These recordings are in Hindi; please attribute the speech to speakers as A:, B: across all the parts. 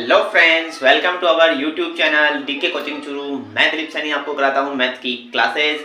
A: Hello friends, welcome to our YouTube channel DK coaching Churu. मैं दिलीप सैनी आपको कराता हूँ मैथ की क्लासेस।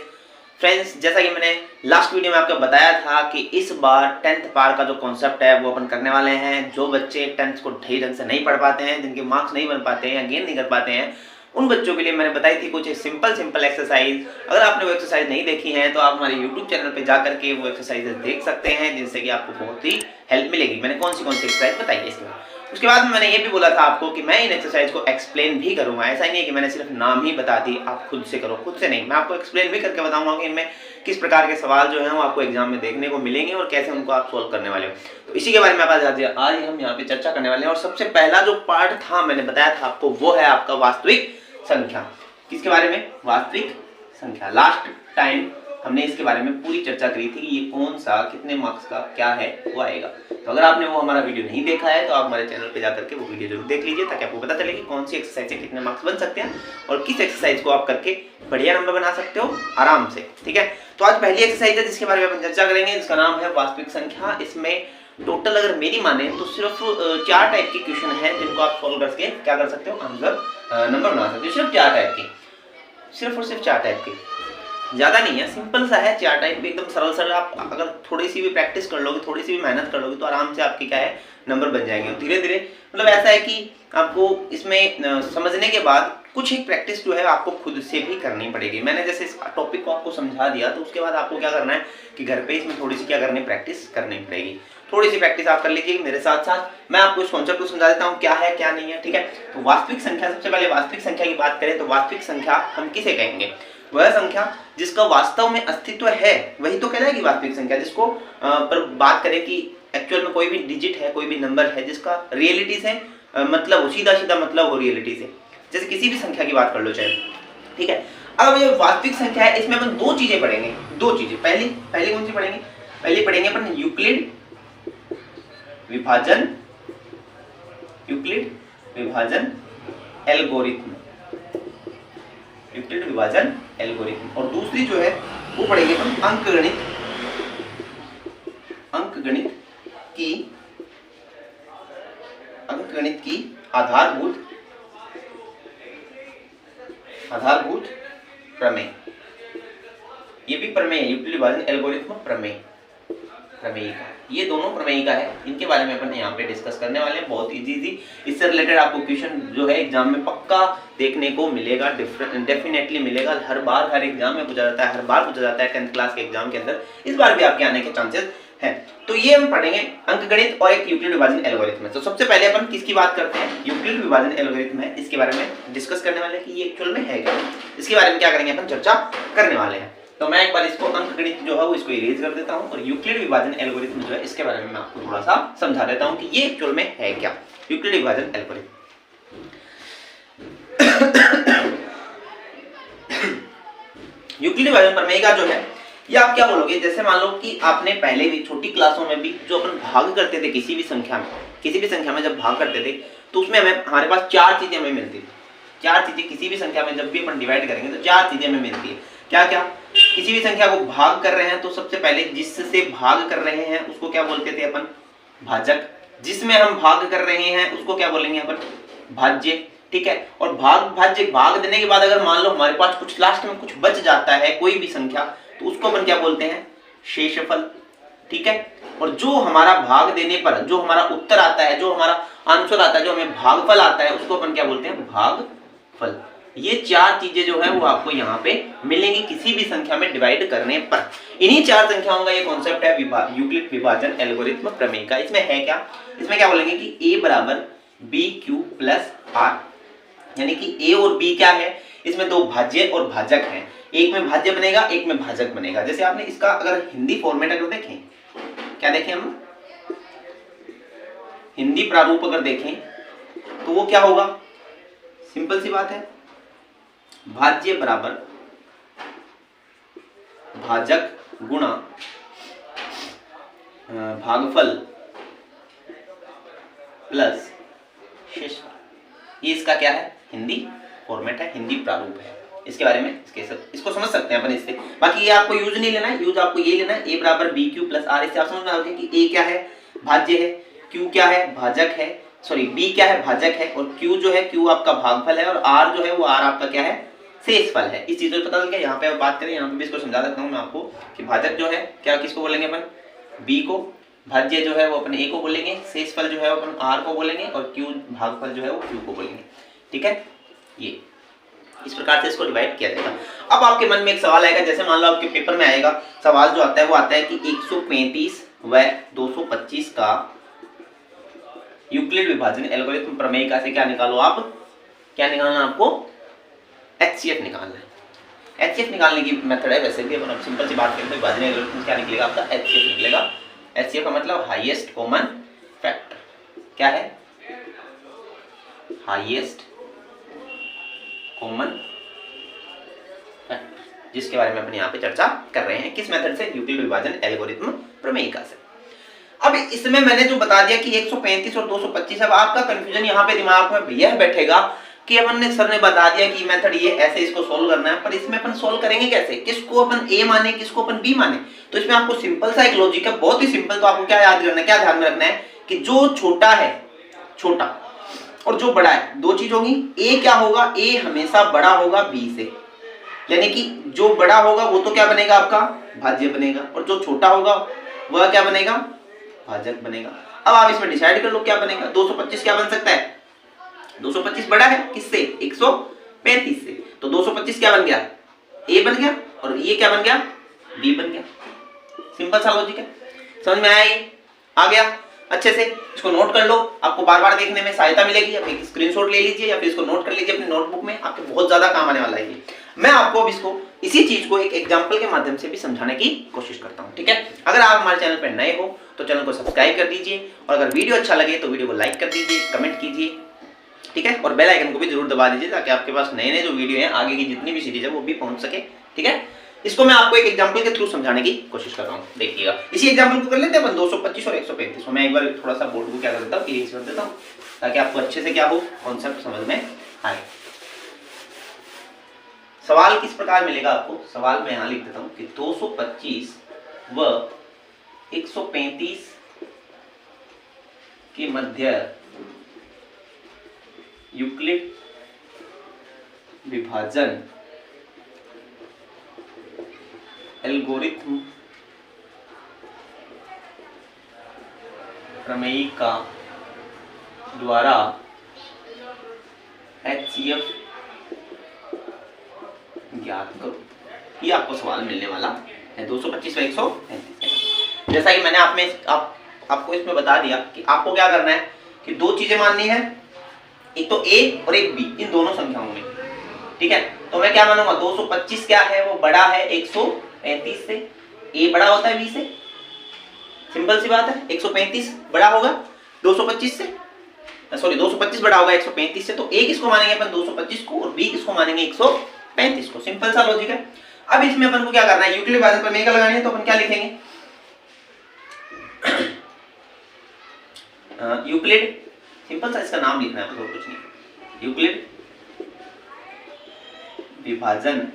A: फ्रेंड्स, जैसा कि मैंने लास्ट वीडियो में आपको बताया था कि इस बार 10th पार का जो कॉन्सेप्ट है वो अपन करने वाले हैं। जो बच्चे 10th को सही ढंग से नहीं पढ़ पाते हैं, जिनके मार्क्स नहीं बन पाते हैं या गेन नहीं कर पाते हैं, उन बच्चों के लिए मैंने बताई थी कुछ सिंपल एक्सरसाइज। अगर आपने वो एक्सरसाइज नहीं देखी है तो आप हमारे यूट्यूब चैनल पे जा करके वो एक्सरसाइजेस देख सकते हैं, जिनसे कि आपको बहुत ही हेल्प मिलेगी। मैंने कौन सी एक्सरसाइज बताई है इसके बाद। उसके बाद मैंने ये भी बोला था आपको कि मैं इन एक्सरसाइज को एक्सप्लेन भी करूंगा। ऐसा नहीं है कि मैंने सिर्फ नाम ही बता दी, आप खुद से करो। खुद से नहीं, मैं आपको एक्सप्लेन भी करके बताऊंगा कि इनमें किस प्रकार के सवाल जो हैं वो आपको एग्जाम में देखने को मिलेंगे और कैसे उनको आप सोल्व करने वाले हो। तो इसी के बारे में आज हम यहाँ पे चर्चा करने वाले हैं। और सबसे पहला जो पार्ट था, मैंने बताया था आपको, वो है आपका वास्तविक संख्या। किसके बारे में? वास्तविक संख्या। लास्ट टाइम हमने इसके बारे में पूरी चर्चा करी थी कि ये कौन सा कितने मार्क्स का क्या है वो आएगा। तो अगर आपने वो हमारा वीडियो नहीं देखा है तो आप हमारे चैनल पे जाकर के वो वीडियो जरूर देख लीजिए, ताकि आपको पता चले कि कौन सी एक्सरसाइज से कितने मार्क्स बन सकते हैं और किस एक्सरसाइज को आप करके बढ़िया नंबर बना सकते हो आराम से। ठीक है, तो आज पहली एक्सरसाइज है जिसके बारे में अपन चर्चा करेंगे, जिसका नाम है वास्तविक संख्या। इसमें टोटल अगर मेरी माने तो सिर्फ 4 टाइप के क्वेश्चन है जिनको आप सॉल्व करके क्या कर सकते हो, आंसर नंबर बना सकते हो। सिर्फ 4 टाइप के, सिर्फ और सिर्फ 4 टाइप के, ज्यादा नहीं है, सिंपल सा है। 4 टाइप भी एकदम सरल। आप अगर थोड़ी सी भी प्रैक्टिस कर लोगे, थोड़ी सी भी मेहनत कर लोगे तो आराम से आपके क्या है, नंबर बन जाएंगे। और धीरे धीरे मतलब ऐसा है कि आपको इसमें समझने के बाद कुछ एक प्रैक्टिस जो है आपको खुद से भी करनी पड़ेगी। मैंने जैसे इस टॉपिक को आपको समझा दिया, तो उसके बाद आपको क्या करना है कि घर पे इसमें थोड़ी सी क्या करनी, प्रैक्टिस करनी पड़ेगी। थोड़ी सी प्रैक्टिस आप कर लीजिए मेरे साथ साथ। मैं आपको इस कॉन्सेप्ट को समझा देता हूँ क्या है क्या नहीं है। ठीक है, तो वास्तविक संख्या, सबसे पहले वास्तविक संख्या की बात करें तो वास्तविक संख्या हम किसे कहेंगे? वह संख्या जिसका वास्तव में अस्तित्व है वही तो कहलाएगी वास्तविक संख्या। जिसको पर बात करें कि एक्चुअल में कोई भी डिजिट है, कोई भी नंबर है जिसका रियलिटी से मतलब सीधा सीधा मतलब हो रियलिटी से, जैसे किसी भी संख्या की बात कर लो चाहे। ठीक है, अब ये वास्तविक संख्या है, इसमें अपन 2 चीजें पढ़ेंगे। 2 चीजें, पहली कौन सी पढ़ेंगे? पहली पढ़ेंगे अपन यूक्लिड विभाजन, यूक्लिड विभाजन एल्गोरिथम, यूक्लिड विभाजन एल्गोरिथम। और दूसरी जो है वो पढ़ेंगे अपन अंकगणित की आधारभूत प्रमेय। ये भी प्रमेय है, यूक्लिड विभाजन एल्गोरिथम प्रमेय का, ये दोनों प्रमेय का है। इनके बारे में अपन यहाँ पे डिस्कस करने वाले हैं। बहुत इजी, इससे रिलेटेड आपको क्वेश्चन जो है एग्जाम में पक्का देखने को मिलेगा, डेफिनेटली मिलेगा। हर बार हर एग्जाम में पूछा जाता है, हर बार पूछा जाता है 10th क्लास के एग्जाम के अंदर। इस बार भी आपके आने के चांसेस है। तो ये हम पढ़ेंगे अंकगणित और एक यूक्लिड विभाजन एल्गोरिथम। तो सबसे पहले अपन किसकी बात करते हैं? यूक्लिड विभाजन एल्गोरिथम है, इसके बारे में डिस्कस करने वाले हैं कि ये एक्चुअल में है क्या। इसके बारे में क्या करेंगे अपन, चर्चा करने वाले हैं। तो मैं एक बार इसको अंकगणित जो है वो इसको इरेज कर देता हूं और यूक्लिड विभाजन एल्गोरिथम जो है इसके बारे में मैं आपको थोड़ा सा समझा देता हूं कि ये एक्चुअल में है क्या, यूक्लिड विभाजन एल्गोरिथम। यूक्लिड विभाजन प्रमेय का जो है ये आप क्या बोलोगे? जैसे मान लो कि आपने पहले भी छोटी क्लासों में भी जो अपन भाग करते थे किसी भी संख्या में जब भाग करते थे तो उसमें हमारे पास 4 चीजें हमें मिलती थी। 4 चीजें किसी भी संख्या में जब भी अपन डिवाइड करेंगे तो 4 चीजें हमें मिलती है। क्या क्या? किसी भी संख्या को भाग कर रहे हैं तो सबसे पहले जिससे भाग कर रहे हैं उसको क्या बोलते थे अपन? भाजक। जिसमें हम भाग कर रहे हैं उसको क्या बोलेंगे अपन? भाज्य। ठीक है, और भाज्य भाग देने के बाद अगर मान लो हमारे पास कुछ लास्ट में कुछ बच जाता है कोई भी संख्या, तो उसको अपन क्या बोलते हैं? शेषफल। ठीक है, और जो हमारा भाग देने पर जो हमारा उत्तर आता है, जो हमारा आंसर आता है, जो हमें भागफल आता है, उसको अपन क्या बोलते हैं? भागफल। ये 4 चीजें जो है वो आपको यहाँ पे मिलेंगी किसी भी संख्या में डिवाइड करने पर। इन्हीं 4 संख्याओं का ये कॉन्सेप्ट है यूक्लिड विभाजन एल्गोरिथम प्रमेय का। इसमें है क्या? इसमें क्या बोलेंगे कि a बराबर bq प्लस r, यानी कि a और b क्या है? इसमें 2 भाज्य और भाजक हैं। एक में भाज्य बनेगा, एक में भाजक बनेगा। जैसे आपने इसका अगर हिंदी फॉर्मेट अगर देखें, क्या देखें हम? हिंदी प्रारूप अगर देखें तो वो क्या होगा? सिंपल सी बात है, भाज्य बराबर भाजक गुणा भागफल प्लस शेषफल। ये इसका क्या है? हिंदी फॉर्मेट है, हिंदी प्रारूप है। इसके बारे में इसको समझ सकते हैं अपन इससे। बाकी ये आपको यूज नहीं लेना है, यूज आपको ये लेना है, a बराबर bq प्लस r। इससे आप समझ में आओगे कि a क्या है? भाज्य है, q क्या है? भाजक है, सॉरी बी क्या है, भाजक है, और क्यू जो है, क्यू आपका भागफल है, और आर जो है वो आर आपका क्या है, शेषफल है। इस चीज को पता चल गया। यहाँ पे बात करें, यहाँ पे भी इसको समझा सकता हूँ मैं आपको कि भाजक जो है क्या, किसको बोलेंगे अपन, बी को, भाज्य जो है वो अपन ए को बोलेंगे, शेषफल जो है वो अपन आर को बोलेंगे, और क्यू भागफल जो है वो क्यू को बोलेंगे। ठीक है, ये इस प्रकार से इसको डिवाइड किया जाएगा। अब आपके मन में एक सवाल आएगा, जैसे मान लो आपके पेपर में आएगा सवाल जो आता है वो आता है कि 135 व 225 का यूक्लिड विभाजन एल्गोरिथम प्रमेय का से क्या निकालो। आप क्या निकालना, आपको एचसीएफ निकालना है। एचसीएफ निकालने की मेथड है, वैसे भी अपन सिंपल सी बात करें तो विभाजन एल्गोरिथम क्या निकलेगा आपका, एचसीएफ निकलेगा। एचसीएफ का मतलब हाईएस्ट कॉमन फैक्टर। क्या है, हाईएस्ट कॉमन फैक्टर, जिसके बारे में अपन यहाँ पे चर्चा कर रहे हैं। किस मेथड से, यूक्लिड विभाजन एल्गोरिथम प्रमेयिका से। अब इसमें मैंने जो बता दिया कि 135 और 225, अब आपका कंफ्यूजन यहाँ पे दिमाग में यह बैठेगा कि अपन ने, सर ने बता दिया कि मेथड ये ऐसे इसको सोल्व करना है, पर इसमें अपन सोल्व करेंगे कैसे, किसको अपन ए माने, किसको अपन बी माने। तो इसमें आपको सिंपल सा एक लॉजिक है, बहुत ही सिंपल। तो आपको क्या याद करना है, क्या ध्यान में रखना है कि जो छोटा है, छोटा, और जो बड़ा है, दो चीज होगी। ए क्या होगा, ए हमेशा बड़ा होगा बी से, यानी कि जो बड़ा होगा वो तो क्या बनेगा आपका, भाज्य बनेगा, और जो छोटा होगा वह क्या बनेगा, भाजक बनेगा। अब आप इसमें डिसाइड कर लो क्या बनेगा। 225 क्या बन सकता है, 225 बड़ा है किससे, 135 से, तो 225 क्या बन गया, ए बन गया, और ये क्या बन गया, बी बन गया। सिंपल सा लॉजिक है, समझ में आया ये, आ गया अच्छे से। इसको नोट कर लो, आपको बार बार देखने में सहायता मिलेगी। आप एक स्क्रीनशॉट ले लीजिए या फिर इसको नोट कर लीजिए अपनी नोटबुक में, आपके बहुत ज्यादा काम आने वाला है ये। मैं आपको अब इसको, इसी चीज को एक एग्जांपल के माध्यम से भी समझाने की कोशिश करता हूं। ठीक है, अगर आप हमारे चैनल पर नए हो तो चैनल को सब्सक्राइब कर दीजिए, और अगर वीडियो अच्छा लगे तो वीडियो को लाइक कर दीजिए, कमेंट कीजिए। ठीक है, और बेल आइकन को भी जरूर दबा दीजिए ताकि आपके पास नए नए जो वीडियो हैं, आगे की जितनी भी सीरीज है वो भी पहुंच सके। ठीक है, इसको मैं आपको एक एग्जांपल के थ्रू समझाने की कोशिश कर रहा हूँ। देखिएगा, इसी एग्जांपल को कर लेते हैं अपन 225 और 135। मैं एक बार थोड़ा सा बोर्ड को क्या कर देता हूँ, इरेज कर देता हूँ, ताकि आपको अच्छे से क्या हो, कॉन्सेप्ट समझ में आए। सवाल किस प्रकार मिलेगा आपको, सवाल मैं यहाँ लिख देता हूँ कि 225 व 135 के मध्य यूक्लिड विभाजन एल्गोरिथम प्रमेयिका द्वारा एचसीएफ ज्ञात करो। ये आपको सवाल मिलने वाला है 225 व 135। जैसा कि मैंने आपको इसमें बता दिया कि आपको क्या करना है कि दो चीजें माननी है, एक तो ए और एक बी, इन दोनों संख्याओं में। ठीक है, तो मैं क्या मानूंगा, 225 क्या है, वो बड़ा है 135 से, ए बड़ा होता है बी से, सिंपल सी बात है। 135 बड़ा होगा 225 से, सॉरी 225 बड़ा होगा 135 से, तो ए किसको मानेंगे अपन, 225 को, और बी किसको मानेंगे, 135 को। सिंपल सा लॉजिक है। अब इसमें अपन को क्या करना है, यूक्लिड विभाजन प्रमेय का लगानी है, तो अपन क्या लिखेंगे, यूक्लिड, सिंपल सा इसका नाम लिखना है, और कुछ नहीं, यूक्लिड विभाजन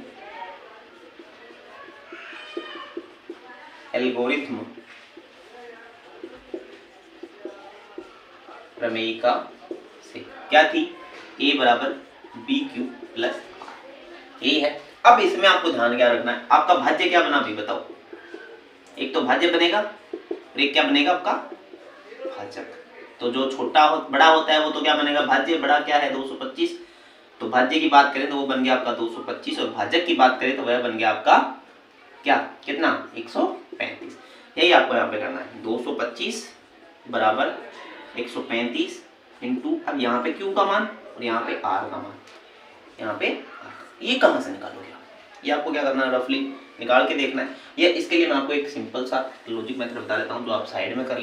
A: एल्गोरिथम प्रमेयिका से क्या थी, ए बराबर बी क्यू प्लस ए है। अब इसमें आपको ध्यान क्या रखना है, आपका भाज्य क्या बना अभी बताओ, एक तो भाज्य बनेगा और एक क्या बनेगा आपका भाजक। तो जो छोटा बड़ा होता है वो तो क्या बनेगा भाज्य, बड़ा क्या है 225, तो भाज्य की बात करें तो वो बन गया आपका 225, और भाजक की बात करें तो वह बन गया आपका क्या, कितना 135। यही आपको यहाँ पे करना है, 225 बराबर 135 इंटू, अब यहाँ पे क्यू का मान और यहाँ पे आर का मान, यहाँ पे ये कहाँ से निकालोगे आप, ये आपको क्या करना है, रफली निकाल के देखना है। ये इसके लिए मैं आपको एक सिंपल सा लॉजिक मेथड बता देता हूँ, जो आप साइड में कर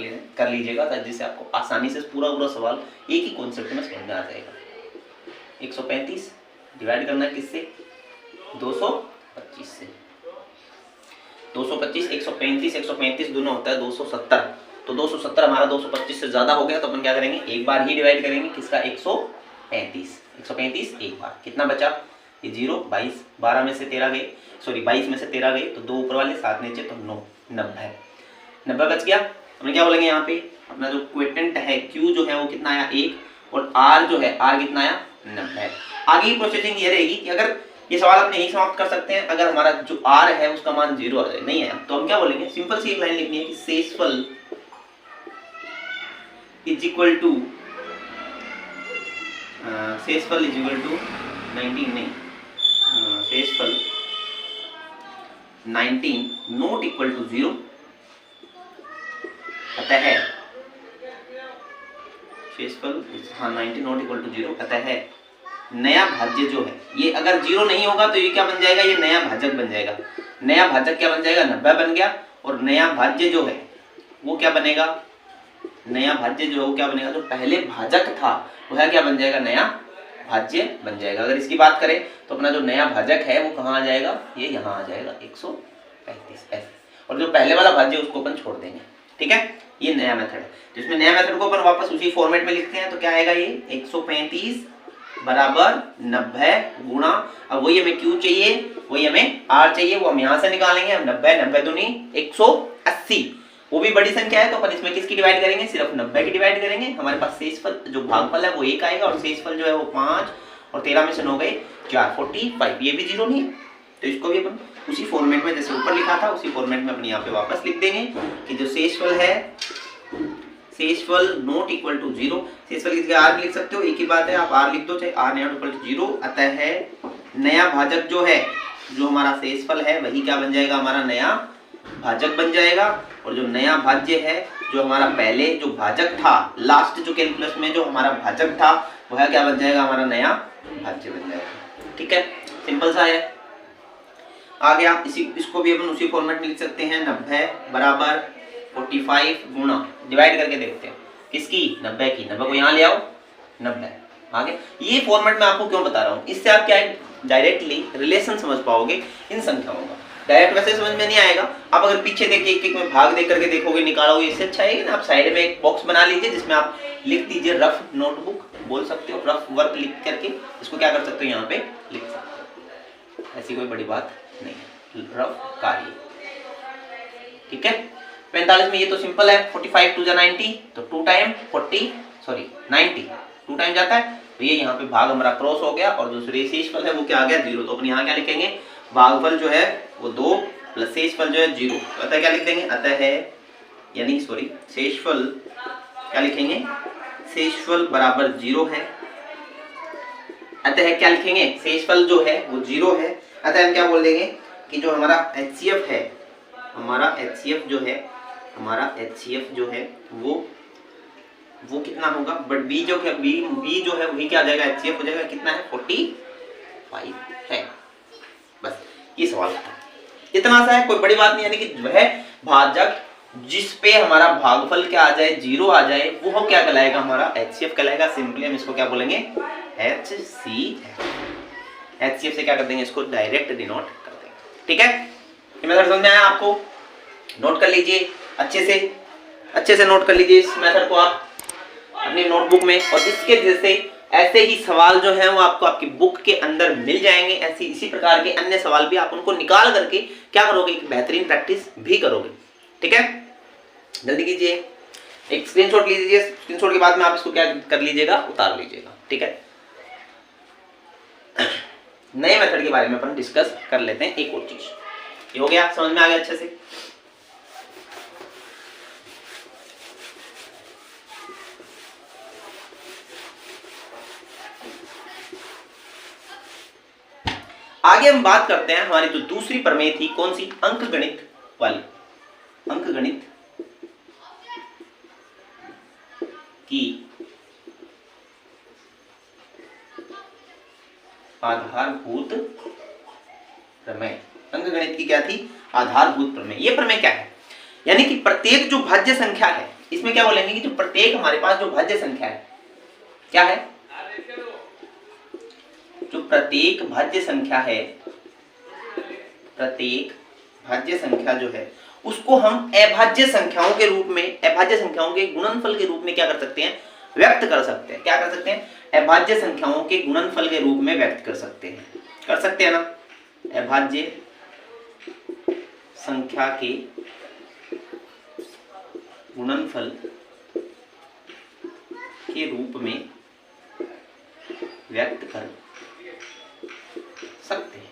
A: लीजिएगा, जिससे आपको आसानी से पूरा सवाल एक ही कॉन्सेप्ट में समझ में आ जाएगा। 135 डिवाइड करना है किससे, 225 से, 225 135 दोनों होता है 270, तो 270 हमारा 225 से ज्यादा हो गया, तो अपन क्या करेंगे, एक बार ही डिवाइड करेंगे किसका, 135 एक बार, कितना बचा, ये 0 22, 12 में से 13 गए, सॉरी 22 में से 13 गए, तो 2 ऊपर वाले 7 नीचे, तो 9 90 बच गया। अपन क्या बोलेंगे यहाँ पे, अपना जो क्वेटेंट है Q जो है वो कितना आया 1 और R जो है R कितना आया 90। आगे की प्रोसेसिंग ये रहेगी कि अगर ये सवाल अपने यही समाप्त कर सकते हैं अगर हमारा जो R है उसका मान 0 आ जाए, नहीं है तो हम क्या बोलेंगे, सिंपल सी एक लाइन लिखनी है कि शेषफल इज इक्वल टू 19 नहीं, शेषफल 19 नॉट इक्वल टू 0, अतः शेषफल 19 नॉट इक्वल टू 0, अतः नया भाज्य जो है ये अगर 0 नहीं होगा तो ये क्या बन जाएगा, ये नया भाजक बन जाएगा। नया भाजक क्या बन जाएगा, 90 बन गया। और नया भाज्य जो है वो क्या बनेगा, नया भाज्य जो है वो क्या बनेगा, जो पहले भाजक था वह क्या बन जाएगा, नया भाज्य बन जाएगा। अगर इसकी बात करें तो अपना जो नया भाजक है वो कहाँ आ जाएगा, ये यहाँ आ जाएगा 135 ऐसे, और जो पहले वाला भाज्य उसको अपन छोड़ देंगे। ठीक है, ये नया मेथड है। तो इसमें नया मेथड को अपन वापस उसी फॉर्मेट में लिखते हैं तो क्या आएगा, ये 135 बराबर 90 गुणा, अब वही हमें Q चाहिए वही हमें R चाहिए, वो हम यहाँ से निकालेंगे। 90 दूनी 180, वो भी बड़ी संख्या है तो अपन इसमें किसकी डिवाइड करेंगे, सिर्फ 90 की डिवाइड करेंगे। हमारे पास शेषफल जो भागफल है वो 1 आएगा और शेषफल जो है वो 5 और 13 में से 9 गए 4, 45, ये भी 0 नहीं है तो इसको भी अपन उसी फॉर्मेट में जैसे ऊपर लिखा था उसी फॉर्मेट में अपन यहाँ पे वापस लिख देंगे कि जो शेषफल है, शेषफल नॉट इक्वल टू 0, शेषफल की जगह R लिख सकते हो, एक ही बात है, आप R लिख दो चाहे R नॉट इक्वल टू 0, अतः है नया भाजक जो है, जो हमारा शेषफल है वही क्या बन जाएगा, हमारा नया भाजक बन जाएगा। और जो नया भाज्य है, जो हमारा पहले जो भाजक था, लास्ट जो कैलकुलस में जो हमारा भाजक था वह क्या बन जाएगा, हमारा नया भाज्य बन जाएगा। ठीक है, सिंपल सा है। आ गया, इसको भी अपन उसी फॉर्मेट में लिख सकते हैं, 90 बराबर 45 गुणा, डिवाइड करके देखते हैं किसकी, 90 की, 90 को यहाँ ले आओ 90। आगे ये फॉर्मेट में आपको क्यों बता रहा हूँ, इससे आप क्या डायरेक्टली रिलेशन समझ पाओगे इन संख्याओं का। डायरेक्ट वैसे समझ में नहीं आएगा, आप अगर पीछे देख के एक एक में भाग देख करके देखोगे निकालोगे, इससे अच्छा है ना आप साइड में एक बॉक्स बना लीजिए जिसमें आप लिख दीजिए रफ नोटबुक बोल सकते हो, रफ वर्क लिख करके इसको क्या कर सकते हो, यहाँ पे लिख सकते हो, ऐसी कोई बड़ी बात नहीं है, रफ कार्य। ठीक है, 45 में ये तो सिंपल है, 45 टू 90 तो 2 टाइम 90 2 टाइम जाता है तो ये यहाँ पे भाग हमारा क्रॉस हो गया और जो शेषफल है वो क्या आ गया 0। तो अपन यहाँ क्या लिखेंगे, भागफल जो है वो 2 प्लस शेषफल जो है 0, अतः क्या लिख देंगे, अतः है यानी सॉरी शेषफल क्या लिखेंगे, शेषफल बराबर 0 है, अतः क्या लिखेंगे, शेषफल जो है वो 0 है, अतः हम क्या बोल देंगे कि जो हमारा HCF है, हमारा HCF जो है वो कितना होगा, बट बी जो है वही क्या आ जाएगा, HCF हो जाएगा कितना है 45 है। बस ये सवाल था, इतना सा है, कोई बड़ी बात नहीं। यानी कि वह भाजक जिस पे हमारा भागफल क्या आ जाए 0 आ जाए वो क्या कहलाएगा, हमारा HCF कहलाएगा। सिंपली हम इसको क्या बोलेंगे, HCF से क्या कर देंगे, इसको डायरेक्ट डिनोट कर देंगे। ठीक है, ये मेथड समझ में आया आपको, नोट कर लीजिए अच्छे से नोट कर लीजिए इस मेथड को आप अपनी नोटबुक में, और इसके जैसे ऐसे ही सवाल जो है वो आपको आपकी बुक के अंदर मिल जाएंगे। ऐसी इसी प्रकार के अन्य सवाल भी आप उनको निकाल करके क्या करोगे, एक बेहतरीन प्रैक्टिस भी करोगे। ठीक है, जल्दी कीजिए, एक स्क्रीनशॉट लीजिए, स्क्रीनशॉट के बाद में आप इसको क्या कर लीजिएगा, उतार लीजिएगा। ठीक है, नए मेथड के बारे में अपन डिस्कस कर लेते हैं। एक और चीज, ये हो गया, समझ में आ गया अच्छे से। आगे हम बात करते हैं हमारी जो दूसरी प्रमेय थी, कौन सी, अंकगणित वाली, अंकगणित की आधारभूत प्रमेय। अंकगणित की क्या थी, आधारभूत प्रमेय। ये प्रमेय क्या है, यानी कि प्रत्येक जो भाज्य संख्या है, इसमें क्या बोलेंगे कि जो प्रत्येक हमारे पास जो भाज्य संख्या है क्या है, जो प्रत्येक भाज्य संख्या है, प्रत्येक भाज्य संख्या जो है उसको हम अभाज्य संख्याओं के रूप में, अभाज्य संख्याओं के गुणनफल के रूप में क्या कर सकते हैं, व्यक्त कर सकते हैं। क्या कर सकते हैं, अभाज्य संख्याओं के गुणनफल के रूप में व्यक्त कर सकते हैं ना। अभाज्य संख्या के गुणनफल के रूप में व्यक्त कर सकते हैं।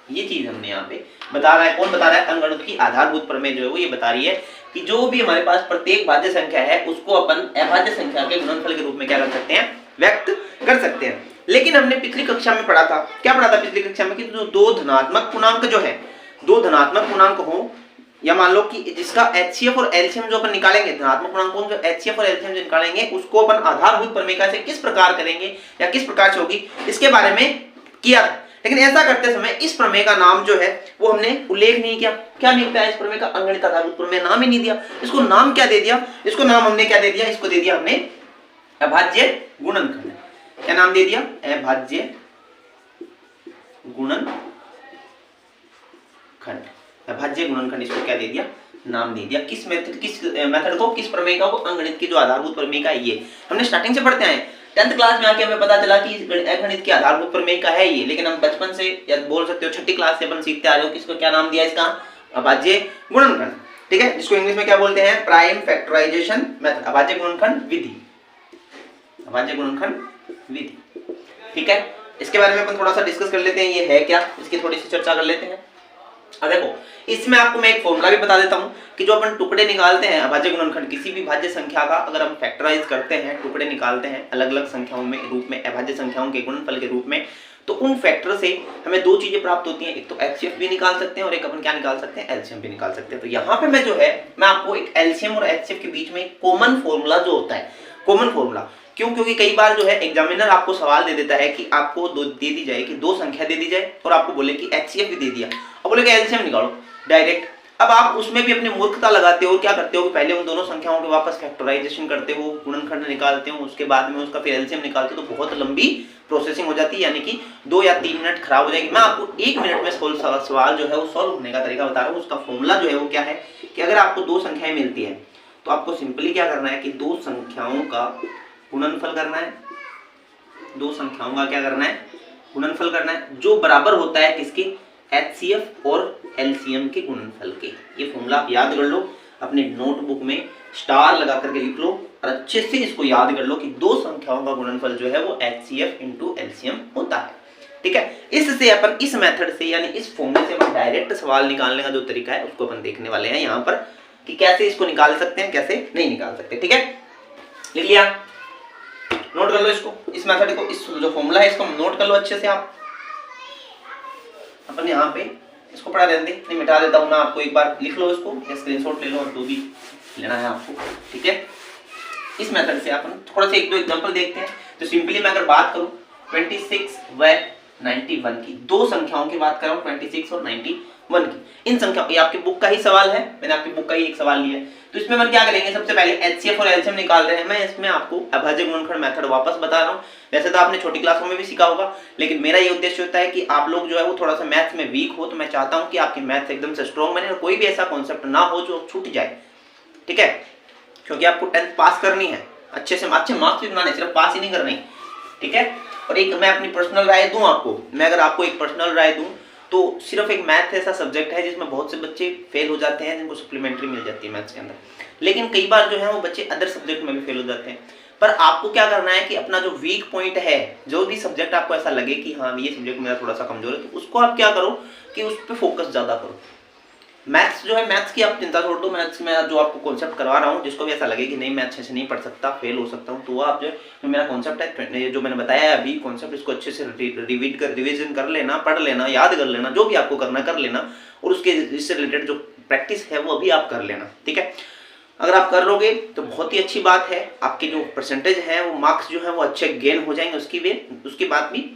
A: ये चीज हमने यहाँ पे बता रहा है। कौन बता रहा है? अंकगणित की आधारभूत प्रमेय जो है वो ये बता रही है कि जो भी हमारे पास प्रत्येक भाज्य संख्या है उसको अपन अभाज्य संख्या के गुणनफल के रूप में क्या कर सकते हैं? व्यक्त कर सकते हैं। लेकिन हमने पिछली कक्षा में पढ़ा था, क्या पढ़ा था पिछली कक्षा में, कि जो दो धनात्मक पूर्णांक जो है, दो धनात्मक पूर्णांक हो, या मान लो कि जिसका एचसीएफ और एलसीएम जो अपन निकालेंगे, धनात्मक पूर्णांकों जो एचसीएफ और एलसीएम जो निकालेंगे उसको अपन आधारभूत प्रमेय से किस प्रकार करेंगे या किस प्रकार से होगी, इसके बारे में किया था। लेकिन ऐसा करते समय इस प्रमेय का नाम जो है वो हमने उल्लेख नहीं किया। क्या नहीं किया इस प्रमेय का? अंकगणित आधारभूत प्रमेय, नाम ही नहीं दिया। इसको नाम क्या दे दिया? इसको नाम हमने क्या दे दिया? इसको दे दिया हमने अभाज्य गुणनखंड। क्या नाम दे दिया? अभाज्य गुणनखंड। अभाज्य गुणनखंड इसको क्या दे दिया? नाम दे दिया। किस मेथड को, किस प्रमेय का? वो अंकगणित की जो आधारभूत प्रमेय का ये हमने स्टार्टिंग से पढ़ते हैं। 10th क्लास में आके हमें पता चला कि अंकगणित की आधारभूत प्रमेय का है ये, लेकिन हम बचपन से या बोल सकते हो 6ठी क्लास से अपन सीखते आ रहे हो कि इसको क्या नाम दिया? इसका अभाज्य गुणनखंड। ठीक है, जिसको इंग्लिश में क्या बोलते हैं? प्राइम फैक्टराइजेशन मेथड, अभाज्य गुणनखंड विधि, अभाज्य गुणनखंड विधि। ठीक है, इसके बारे में अपन थोड़ा सा डिस्कस कर लेते हैं, ये है क्या, इसकी थोड़ी सी चर्चा कर लेते हैं। अब देखो, इसमें आपको मैं एक फॉर्मूला भी बता देता हूं कि जो अपन टुकड़े निकालते हैं अभाज्य गुणनखंड, किसी भी भाज्य संख्या का अगर हम फैक्टराइज करते हैं, टुकड़े निकालते हैं अलग अलग संख्याओं में रूप में, अभाज्य संख्याओं के गुणनफल के रूप में, तो उन फैक्टर से हमें दो चीजें प्राप्त होती हैं। एक तो एचसीएफ भी निकाल सकते हैं और एक अपन क्या निकाल सकते हैं? एलसीएम भी निकाल सकते हैं। तो यहाँ पे मैं जो है मैं आपको एक एलसीएम और एचसीएफ के बीच में कॉमन फॉर्मूला जो होता है, कॉमन फॉर्मूला क्यों? क्योंकि कई बार जो है एग्जामिनर आपको सवाल दे देता है कि आपको दे दी जाए कि दो संख्या दे दी जाए और आपको बोले कि एचसीएफ भी दे दिया और बोले कि एलसीएम निकालो डायरेक्ट। अब आप उसमें भी अपनी मूर्खता लगाते हो, क्या करते हो कि पहले उन दोनों संख्याओं के वापस फैक्टराइजेशन करते हो, गुणनखंड निकालते हो, उसके बाद में उसका फिर एलसीएम निकालते हो, तो बहुत लंबी प्रोसेसिंग हो जाती है, यानी कि 2 या 3 मिनट खराब हो जाएगी। मैं आपको 1 मिनट में सवाल जो है वो सॉल्व होने का तरीका बता रहा हूँ। उसका फॉर्मूला जो है वो क्या है कि अगर आपको दो संख्याएं मिलती है तो आपको सिंपली क्या करना है कि दो संख्याओं का गुणनफल करना है, दो संख्याओं का क्या करना है? गुणनफल करना है, जो बराबर होता है किसके? एचसीएफ और एलसीएम के गुणनफल के। ये फॉर्मूला आप याद कर लो, अपने नोटबुक में स्टार लगा करके लिख लो और अच्छे से इसको याद कर लो कि दो संख्याओं का गुणनफल जो है वो एचसीएफ इंटू एलसीएम होता है। ठीक है, इससे अपन इस मेथड से यानी इस फॉर्मूले से अपन डायरेक्ट सवाल निकालने का जो तरीका है उसको अपन देखने वाले हैं यहाँ पर कि कैसे इसको निकाल सकते हैं, कैसे नहीं निकाल सकते। ठीक है, लिख लिया? नोट कर लो इसको, इस मेथड को, इस जो फॉर्मूला है इसको नोट कर लो अच्छे से। आप अपन यहाँ पे इसको पढ़ा रहने नहीं, मिटा देता हूँ मैं आपको, एक बार लिख लो इसको या स्क्रीनशॉट ले लो और जो भी लेना है आपको। ठीक है, इस मेथड से अपन थोड़ा सा एक दो एग्जांपल देखते हैं। तो सिंपली मैं अगर बात करूँ 26 व 91 की, दो संख्याओं की बात कर रहा हूँ 26 और 91 की, इन संख्याओं, ये आपकी बुक का ही सवाल है, मैंने आपकी बुक का ही एक सवाल लिया है। तो इसमें हम क्या करेंगे? सबसे पहले एचसीएफ और एलसीएम निकाल रहे हैं। मैं इसमें आपको अभाज्य गुणनखंड मेथड वापस बता रहा हूँ। वैसे तो आपने छोटी क्लासों में भी सीखा होगा, लेकिन मेरा ये उद्देश्य होता है कि आप लोग जो है वो थोड़ा सा मैथ्स में वीक हो, तो मैं चाहता हूँ कि आपकी मैथ्स एकदम से स्ट्रॉन्ग बने और कोई भी ऐसा कॉन्सेप्ट ना हो जो छूट जाए। ठीक है, क्योंकि आपको 10th पास करनी है, अच्छे से अच्छे मार्क्स भी बनाने, सिर्फ पास ही नहीं करनी। ठीक है, और एक मैं अपनी पर्सनल राय दूं आपको, मैं अगर आपको एक पर्सनल राय दूं तो सिर्फ एक मैथ ऐसा सब्जेक्ट है जिसमें बहुत से बच्चे फेल हो जाते हैं, जिनको सप्लीमेंट्री मिल जाती है मैथ्स के अंदर, लेकिन कई बार जो है वो बच्चे अदर सब्जेक्ट में भी फेल हो जाते हैं। पर आपको क्या करना है कि अपना जो वीक पॉइंट है, जो भी सब्जेक्ट आपको ऐसा लगे कि हाँ ये सब्जेक्ट मेरा थोड़ा सा कमजोर है, तो उसको आप क्या करो कि उस पर फोकस ज्यादा करो। मैथ्स जो है, मैथ्स की आप चिंता छोड़ दो, मैथ्स में जो आपको कॉन्सेप्ट करवा रहा हूँ, जिसको भी ऐसा लगे कि नहीं मैं अच्छे से नहीं पढ़ सकता, फेल हो सकता हूँ, तो वो आप जो मेरा कॉन्सेप्ट है, जो मैंने बताया है अभी कॉन्सेप्ट, इसको अच्छे से रिवीजन कर लेना, पढ़ लेना, याद कर लेना, जो भी आपको करना कर लेना, और उसके इससे रिलेटेड जो प्रैक्टिस है वो अभी आप कर लेना। ठीक है, अगर आप कर लोगे तो बहुत ही अच्छी बात है, आपके जो परसेंटेज है वो मार्क्स जो है वो अच्छे गेन हो जाएंगे। उसकी बात भी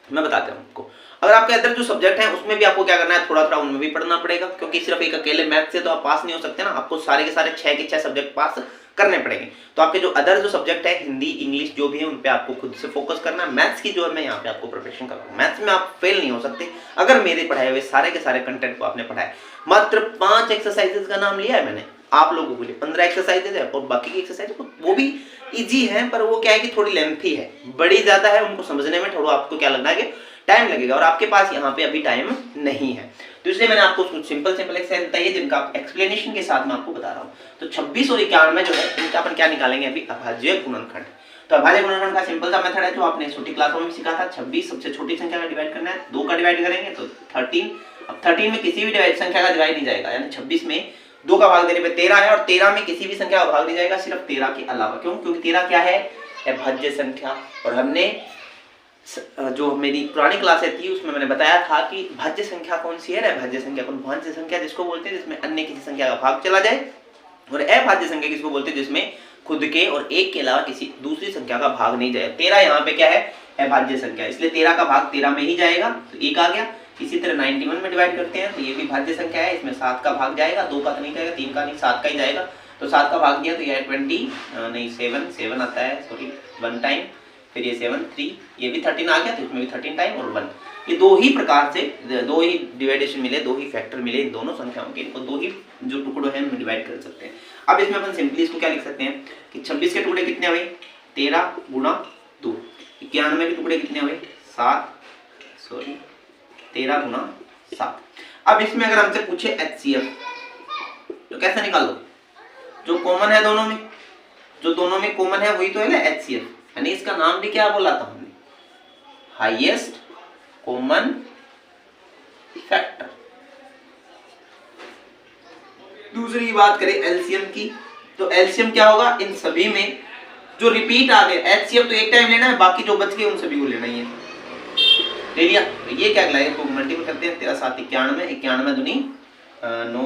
A: मैं बताता हूँ आपको। अगर आपके अंदर जो सब्जेक्ट है उसमें भी आपको क्या करना है, थोड़ा थोड़ा उनमें भी पढ़ना पड़ेगा, क्योंकि सिर्फ एक अकेले मैथ से तो आप पास नहीं हो सकते ना, आपको सारे के सारे 6 के 6 सब्जेक्ट पास करने पड़ेंगे। तो आपके जो अदर जो सब्जेक्ट है, हिंदी इंग्लिश जो भी है, उन पे आपको खुद से फोकस करना है। मैथ्स की जो है मैं यहाँ पे आपको प्रिपरेशन कर रहा हूँ, मैथ्स में आप फेल नहीं हो सकते अगर मेरे पढ़ाए हुए सारे के सारे कंटेंट को आपने पढ़ाए। मात्र 5 एक्सरसाइजेज का नाम लिया है मैंने आप लोगों के लिए, 15 एक्सरसाइजेज है, और बाकी की एक्सरसाइज वो भी इजी है, पर वो क्या है कि थोड़ी लेंथी है, बड़ी ज्यादा है, उनको समझने में थोड़ा आपको क्या लगना है कि टाइम लगेगा, और आपके पास यहाँ पे अभी टाइम नहीं है। तो इसलिए मैंने आपको कुछ सिंपल एक्सरसाइज बताई है जिनका एक्सप्लेनेशन के साथ मैं आपको बता रहा हूँ। तो 26 और 91 जो है इनका अपन क्या निकालेंगे अभी? अभाज्य गुणनखंड। तो अभाज्य गुणनफल का सिंपल सा मेथड है जो आपने छोटी क्लासों में सीखा था। 26 सबसे छोटी संख्या का डिवाइड करना है, 2 का डिवाइड करेंगे तो 13। अब 13 में किसी भी संख्या का डिवाइड नहीं जाएगा, यानी 26 में 2 का भाग देने पे 13 है और 13 में किसी भी संख्या का भाग नहीं जाएगा, सिर्फ 13 के अलावा। क्यों? क्योंकि 13 क्या है? अभाज्य संख्या। और हमने जो मेरी पुरानी क्लासें थी उसमें मैंने बताया था कि भाज्य संख्या कौन सी है, अभाज्य संख्या कौन। भाज्य संख्या जिसको बोलते हैं जिसमें अन्य किसी संख्या का भाग चला जाए, और अभाज्य संख्या किसको बोलते हैं जिसमें खुद के और एक के अलावा किसी दूसरी संख्या का भाग नहीं जाए। 13 यहाँ पे क्या है? अभाज्य संख्या, इसलिए 13 का भाग 13 में ही जाएगा, तो 1 आ गया। इसी तरह 91 में डिवाइड करते हैं तो ये भी भाज्य संख्या है, इसमें 7 का भाग जाएगा, 2 का तो नहीं जाएगा, 3 का नहीं, 7 का ही जाएगा। तो 7 का भाग दिया तो ये 7 आता है, सॉरी 1 टाइम, फिर ये 7 3, ये भी 13 आ गया तो इसमें भी 13 टाइम और 1। ये दो ही प्रकार से, दो ही डिवाइडेशन मिले, दो ही फैक्टर मिले इन दोनों संख्याओं के, इनको दो ही जो टुकड़ों हैं हम डिवाइड कर सकते हैं। अब इसमें अपन सिंपली इसको क्या लिख सकते हैं कि 26 के टुकड़े कितने हुए? 13 गुणा 2। 91 के टुकड़े कितने हुए? 13 गुणा 7। अब इसमें अगर हमसे पूछे HCF तो कैसे निकालो? जो कॉमन है दोनों में, जो दोनों में कॉमन है वही तो है ना HCF, यानी इसका नाम भी क्या बोला था हमने? Highest common factor. दूसरी बात करें एलसीएम की, तो एलसीएम क्या होगा? इन सभी में जो रिपीट आ गए, HCF तो एक टाइम लेना है, बाकी जो बच गए उन सभी को लेना ही है। ले लिया? तो ये क्या कहलाएगा? इसको मल्टीपल करते हैं, 13 7 91, 91 दूनी 9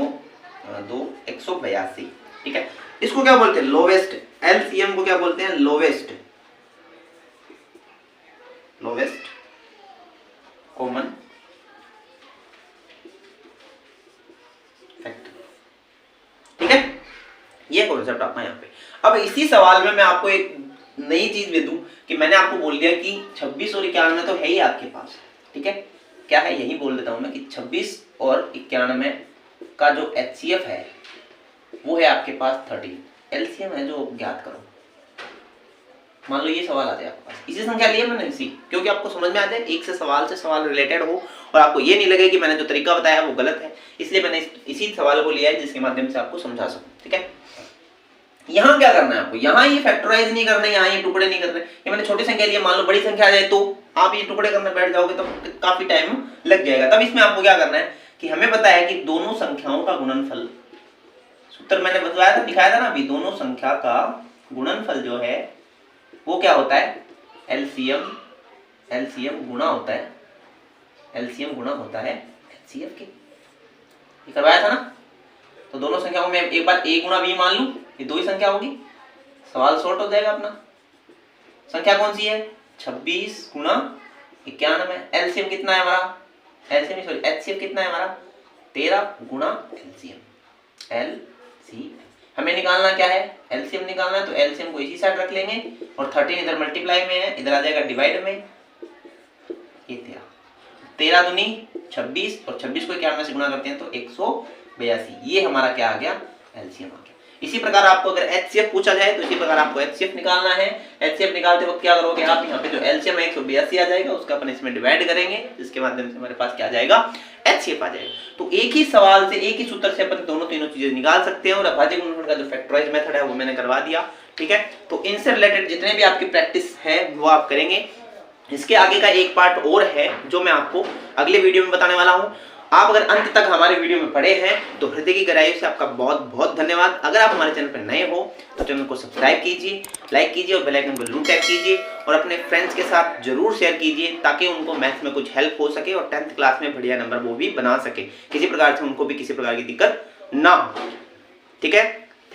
A: 2 182। ठीक है, इसको क्या बोलते हैं? लोवेस्ट। एलसीएम को क्या बोलते हैं? Lowest common factor. ठीक है, ये कॉन्सेप्ट आपका यहाँ पे। अब इसी सवाल में मैं आपको एक नई चीज दे दूं कि मैंने आपको बोल दिया कि 26 और 91 तो है ही आपके पास। ठीक है, क्या है? यही बोल देता हूं मैं कि 26 और 91 का जो HCF है वो है आपके पास 13। एलसीएम है जो ज्ञात करो। मान लो ये सवाल आ जाए आपके पास, इसी संख्या लिए मैंने इसी, क्योंकि आपको समझ में आ जाए, एक से सवाल रिलेटेड हो और आपको ये नहीं लगे कि मैंने जो तरीका बताया वो गलत है, इसलिए मैंने इसी सवाल को लिया है जिसके माध्यम से आपको समझा सकूं। ठीक है, यहाँ क्या करना है आपको? यहाँ ये फैक्टराइज नहीं करना है, यहाँ ये टुकड़े नहीं करने। ये मैंने छोटी संख्या लिए, मान लो बड़ी संख्या आ जाए तो आप ये टुकड़े करने बैठ जाओगे तो काफी टाइम लग जाएगा। तब इसमें आपको क्या करना है कि हमें पता है कि दोनों संख्याओं का गुणनफल, सूत्र मैंने बताया था, दिखाया था ना अभी, दोनों संख्या का गुणनफल जो है वो क्या होता है? एलसीएम गुणा होता है, एलसीएम गुणा होता है HCF के। ये करवाया था ना? तो दोनों संख्याओं में एक बार a गुणा b मान लूं, ये दो ही संख्या होगी, सवाल सॉर्ट हो जाएगा अपना। संख्या कौन सी है? 26 गुणा 91। एलसीएम कितना है हमारा? HCF कितना है हमारा? 13 गुणा एलसीएम। हमें निकालना क्या है? एलसीएम निकालना है, तो एलसीएम को इसी साइड रख लेंगे और 13 इधर मल्टीप्लाई में है, इधर आ जाएगा डिवाइड में। ये 13 दूनी 26 और 26 को 91 से गुणा करते हैं तो 182। ये हमारा क्या आ गया? एलसीएम आ गया। इसी प्रकार आपको अगर HCF पूछा जाए तो इसी प्रकार आपको HCF निकालना है। HCF निकालते वक्त क्या करोगे आप? यहाँ पे जो एलसीएम है 182 आ जाएगा, उसका अपन इसमें डिवाइड करेंगे, जिसके माध्यम से हमारे पास क्या आ जाएगा? HCF आ जाएगा। तो एक ही सवाल से, एक ही सूत्र से अपन दोनों तीनों चीजें निकाल सकते हैं। और अभाज्य गुणनफल का जो फैक्टराइज मेथड है वो मैंने करवा दिया। ठीक है, तो इनसे रिलेटेड जितने भी आपकी प्रैक्टिस है वो आप करेंगे। इसके आगे का एक पार्ट और है जो मैं आपको अगले वीडियो में बताने वाला हूँ। आप अगर अंत तक हमारे वीडियो में पढ़े हैं तो हृदय की गहराई से आपका बहुत बहुत धन्यवाद। अगर आप हमारे चैनल पर नए हो तो चैनल को सब्सक्राइब कीजिए, लाइक कीजिए और बेल आइकन को जरूर टैप कीजिए और अपने फ्रेंड्स के साथ जरूर शेयर कीजिए ताकि उनको मैथ्स में कुछ हेल्प हो सके और 10th क्लास में बढ़िया नंबर वो भी बना सके, किसी प्रकार से उनको भी किसी प्रकार की दिक्कत ना हो। ठीक है,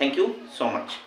A: थैंक यू सो मच।